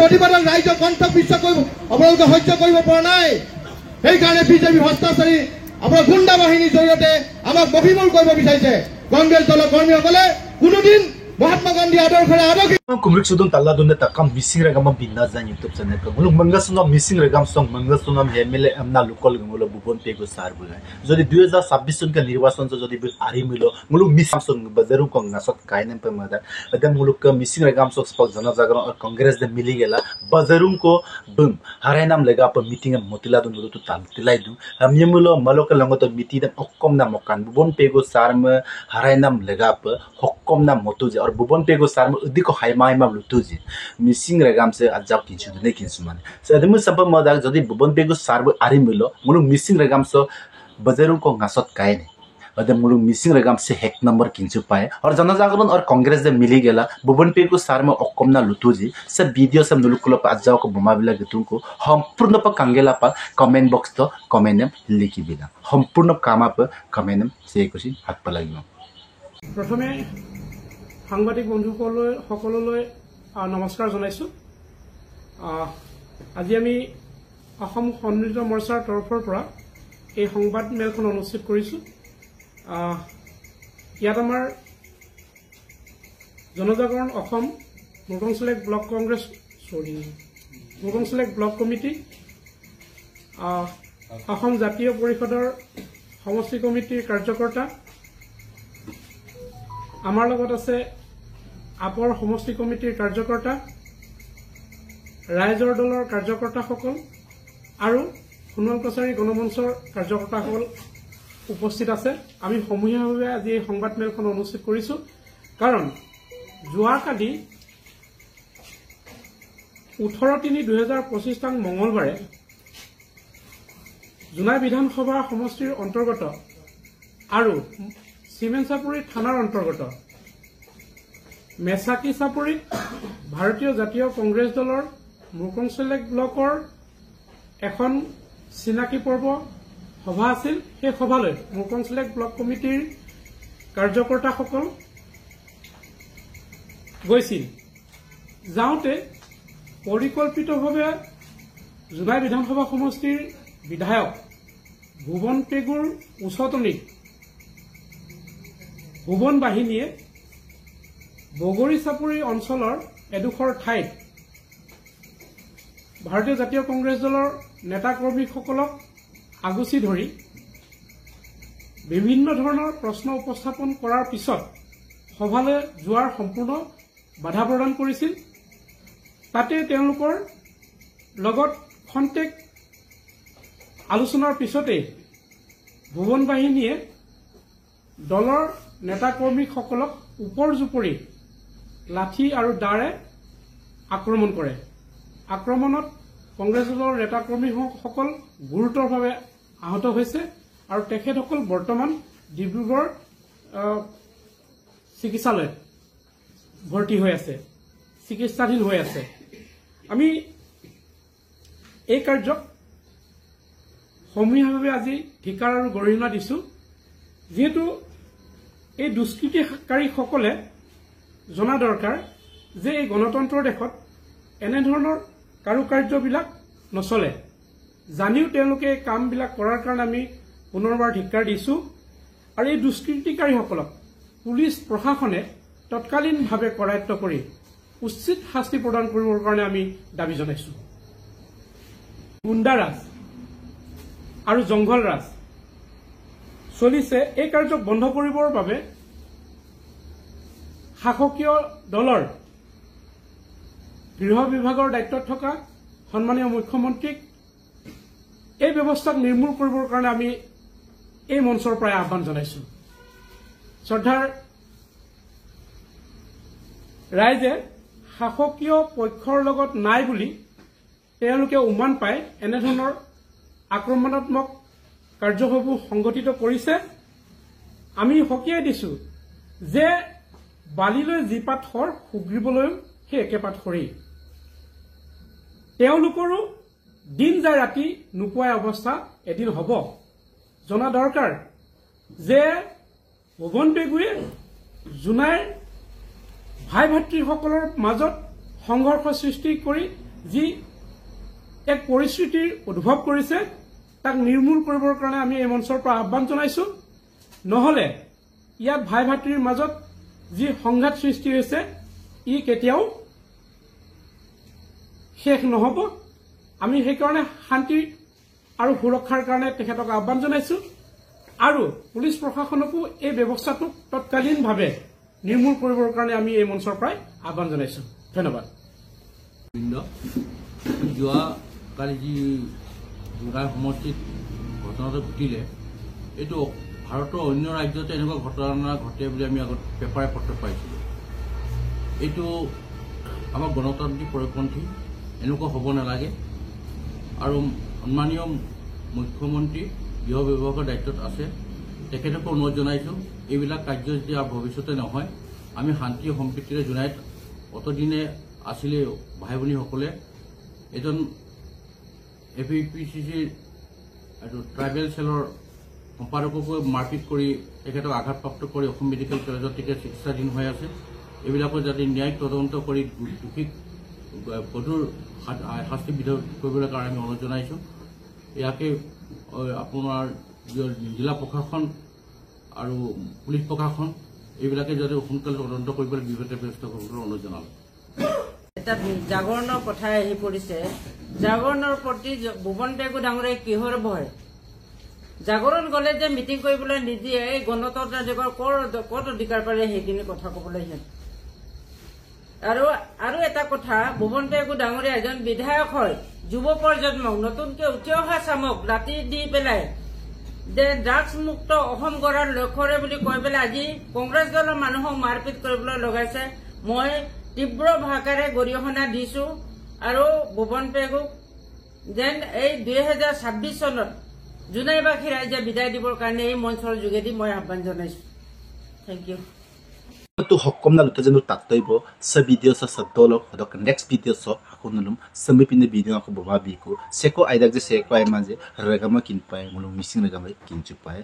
প্ৰতিবাদক ৰাইজৰ কণ্ঠক বিশ্বাস কৰিব আপোনালোকে সহ্য কৰিব পৰা নাই সেইকাৰণে বিজেপি ভ্ৰষ্টাচাৰী আপোনাৰ গুণ্ডা বাহিনীৰ জৰিয়তে আমাক মফিমূল কৰিব বিচাৰিছে কংগ্ৰেছ দলৰ কৰ্মীসকলে কোনোদিন Mahatma Gandhi adorkare adoki kumrik sudun talla dunne takam missing regam binna jan YouTube channel ka muluk mangasuna missing regam song mangasuna MLA amna lokal gulo bubon pego sar bulai jodi 2026 sun ka nirbachan jo jodi ari milo muluk missing song bazaru ko nasat kainem pe mada adem muluk ka missing regam song spok jana jagran aur congress de mili gela bazarum ko bum harainam lega pa meeting motila dun tu tal tilai du amyemulo malok langot miti dan okkom na mokan bubon pego sar me harainam lega pa hokkom na motu और बुबन पेगो सार में उदी को Haima Haima लुटुजी missing रेगाम से अजाव किछु ने किछु माने सदम सब मदा जदी बुबन पेगो सार आरि मिलो मुलु मिसिंग रेगाम सो बजारू को गासत कायने अदम मुलु मिसिंग रेगाम से हेक नंबर किछु पाए और जनजागरण और कांग्रेस दे मिली गेला बुबन पेगो सार में ओकमना लुटुजी सब वीडियो सब नुलुकुलो पा अजाव को बुमा बिला गतु को संपूर्ण प कांगेला पा कमेंट बॉक्स तो कमेंट लिखि बिला संपूर्ण कामा प कमेंट से कुछि हात प লাগিব प्रथमे সাংবাদিক বন্ধুসকললৈ নমস্কাৰ জনাইছো আজি আমি অসম সমৃদ্ধ মৰ্চাৰ তৰফৰ পৰা এই সংবাদ মেলখন অনুষ্ঠিত কৰিছো ইয়াত আমাৰ জনজাগৰণ Assam Murkongselek block Congress Murkongselek block committee Assam জাতীয় পৰিষদৰ সমষ্টি কমিটিৰ কাৰ্যকৰ্তা আমাৰ লগত আছে আপৰ সমষ্টি কমিটিৰ কাৰ্যকৰ্তা ৰাইজৰ দলৰ কাৰ্যকৰ্তাসকল আৰু সোণোৱাল কছাৰী গণমঞ্চৰ কাৰ্যকৰ্তাসকল উপস্থিত আছে আমি সমূহীয়াভাৱে আজি এই সংবাদ মেলখন অনুষ্ঠিত কৰিছো কাৰণ যোৱাকালি 18/3/2025 তাং মঙলবাৰে জোনাই বিধানসভা সমষ্টিৰ অন্তৰ্গত আৰু সিমেন্সাপুৰী থানাৰ অন্তৰ্গত মেছাকি চাপুৰীত ভাৰতীয় জাতীয় কংগ্ৰেছ দলৰ মুৰকংচলেক ব্লকৰ এখন চিনাকি পৰ্ব সভা আছিল সেই সভালৈ মুৰকংচলেক ব্লক কমিটিৰ কাৰ্যকৰ্তাসকল গৈছিল যাওঁতে পৰিকল্পিতভাৱে জোনাই বিধানসভা সমষ্টিৰ বিধায়ক ভুৱন পেগুৰ উচতনিত ভুৱন বাহিনীয়ে বগৰী চাপুৰী অঞ্চলৰ এডোখৰ ঠাইত ভাৰতীয় জাতীয় কংগ্ৰেছ দলৰ নেতা কৰ্মীসকলক আগুচি ধৰি বিভিন্ন ধৰণৰ প্ৰশ্ন উপস্থাপন কৰাৰ পিছত সভালৈ যোৱাৰ সম্পূৰ্ণ বাধা প্ৰদান কৰিছিল তাতে তেওঁলোকৰ লগত খন্তেক আলোচনাৰ পিছতে ভুৱন বাহিনীয়ে দলৰ নেতা কৰ্মীসকলক ওপৰ জুপৰি লাঠি আৰু দাৰে আক্ৰমণ কৰে আক্ৰমণত কংগ্ৰেছ দলৰ নেতা কৰ্মীসকল গুৰুতৰভাৱে আহত হৈছে আৰু তেখেতসকল বৰ্তমান ডিব্ৰুগড় চিকিৎসালয়ত ভৰ্তি হৈ আছে চিকিৎসাধীন হৈ আছে আমি এই কাৰ্যক সমূহীয়াভাৱে আজি ধিক্কাৰ আৰু গৰিহণা দিছো যেহেতু এই দুষ্কৃতিকাৰীসকলে জনা দৰকাৰ যে এই গণতন্ত্ৰৰ দেশত এনেধৰণৰ কাৰুকাৰ্যবিলাক নচলে জানিও তেওঁলোকে এই কামবিলাক কৰাৰ কাৰণে আমি পুনৰবাৰ ধিক্কাৰ দিছো আৰু এই দুষ্কৃতিকাৰীসকলক পুলিচ প্ৰশাসনে তৎকালীনভাৱে কৰায়ত্ব কৰি উচিত শাস্তি প্ৰদান কৰিবৰ কাৰণে আমি দাবী জনাইছো গুণ্ডাৰাজ আৰু জংঘলৰাজ চলিছে এই কাৰ্যক বন্ধ কৰিবৰ বাবে শাসকীয় দলৰ গৃহ বিভাগৰ দায়িত্বত থকা সন্মানীয় মুখ্যমন্ত্ৰীক এই ব্যৱস্থাক নিৰ্মূল কৰিবৰ কাৰণে আমি এই মঞ্চৰ পৰা আহ্বান জনাইছো শ্ৰদ্ধাৰ ৰাইজে শাসকীয় পক্ষৰ লগত নাই বুলি তেওঁলোকে উমান পাই এনেধৰণৰ আক্ৰমণাত্মক কাৰ্যসমূহ সংগঠিত কৰিছে আমি সকীয়াই দিছো যে বালিলৈ যি পাত সৰ সুগ্ৰীবলৈ সেই একেপাত সৰি তেওঁলোকৰো দিন যায় ৰাতি নোপোৱা অৱস্থা এদিন হ'ব জনা দৰকাৰ যে ভুৱন পেগুৱে জোনাইৰ ভাই ভাতৃসকলৰ মাজত সংঘৰ্ষ সৃষ্টি কৰি যি এক পৰিস্থিতিৰ উদ্ভৱ কৰিছে তাক নিৰ্মূল কৰিবৰ কাৰণে আমি এই মঞ্চৰ পৰা আহ্বান জনাইছো নহলে ইয়াত ভাই ভাতৃৰ মাজত যি সংঘাত সৃষ্টি হৈছে ই কেতিয়াও শেষ নহব আমি সেইকাৰণে শান্তি আৰু সুৰক্ষাৰ কাৰণে তেখেতক আহ্বান জনাইছো আৰু পুলিচ প্ৰশাসনকো এই ব্যৱস্থাটোক তৎকালীনভাৱে নিৰ্মূল কৰিবৰ কাৰণে আমি এই মঞ্চৰ পৰাই আহ্বান জনাইছো ধন্যবাদ যোৱাকালি যি যোগাৰ সমষ্টিত ঘটনাটো ঘটিলে এইটো ভাৰতৰ অন্য ৰাজ্যতে এনেকুৱা ঘটনা ঘটে বুলি আমি আগত পেপাৰে পত্ৰ পাইছিলোঁ এইটো আমাৰ গণতান্ত্ৰিক পৰিপন্থী এনেকুৱা হ'ব নালাগে আৰু সন্মানীয় মুখ্যমন্ত্ৰী গৃহ বিভাগৰ দায়িত্বত আছে তেখেতকো অনুৰোধ জনাইছোঁ এইবিলাক কাৰ্য যদি আৰু ভৱিষ্যতে নহয় আমি শান্তি সম্প্ৰীতিৰে জনাই অতদিনে আছিলে ভাই ভনীসকলে এজন APPCCৰ ট্ৰাইবেল চেলৰ সম্পাদককো মাৰপিট কৰি তেখেতক আঘাতপ্ৰাপ্ত কৰি অসম মেডিকেল কলেজত তেখেত চিকিৎসাধীন হৈ আছে এইবিলাকো যাতে ন্যায়িক তদন্ত কৰি দোষীক কঠোৰ শাস্তি বিধান কৰিবলৈ কাৰণে আমি অনুৰোধ জনাইছোঁ ইয়াকে আপোনাৰ জিলা প্ৰশাসন আৰু পুলিচ প্ৰশাসন এইবিলাকে যাতে সোনকালে তদন্ত কৰিবলৈ বিভাগে ব্যৱস্থা কৰিবলৈ অনুৰোধ জনালোঁ এটা জাগৰণৰ কথাই আহি পৰিছে জাগৰণৰ প্ৰতি ভুৱন পেগু ডাঙৰীয়াই কিহৰ ভয় জাগৰণ গলে যে মিটিং কৰিবলৈ নিদিয়ে এই গণতন্ত্ৰ যুগৰ ক'ত অধিকাৰ পালে সেইখিনি কথা কবলৈ আৰু এটা কথা ভুৱন পেগু ডাঙৰীয়া এজন বিধায়ক হয় যুৱ প্ৰজন্মক নতুনকৈ উঠি অহা চামক ৰাতি দি পেলাই যে ড্ৰাগছ মুক্ত অসম গঢ়াৰ লক্ষ্যৰে বুলি কৈ পেলাই আজি কংগ্ৰেছ দলৰ মানুহক মাৰপিট কৰিবলৈ লগাইছে মই তীব্ৰ ভাষাৰে গৰিহণা দিছো আৰু ভুৱন পেগুক যেন এই 2026 চনত জোনাইবাসী ৰাইজে বিদায় দিবৰ কাৰণে এই মঞ্চৰ যোগেদি মই আহ্বান জনাইছো thank you tu hukum na luta jenu tattoi bo sa video sa dolok hodok next video so hakunulum sami pinde video ko boma biku seko aidak je seko ai manje regama kin pai mulung missing regama kin chu pai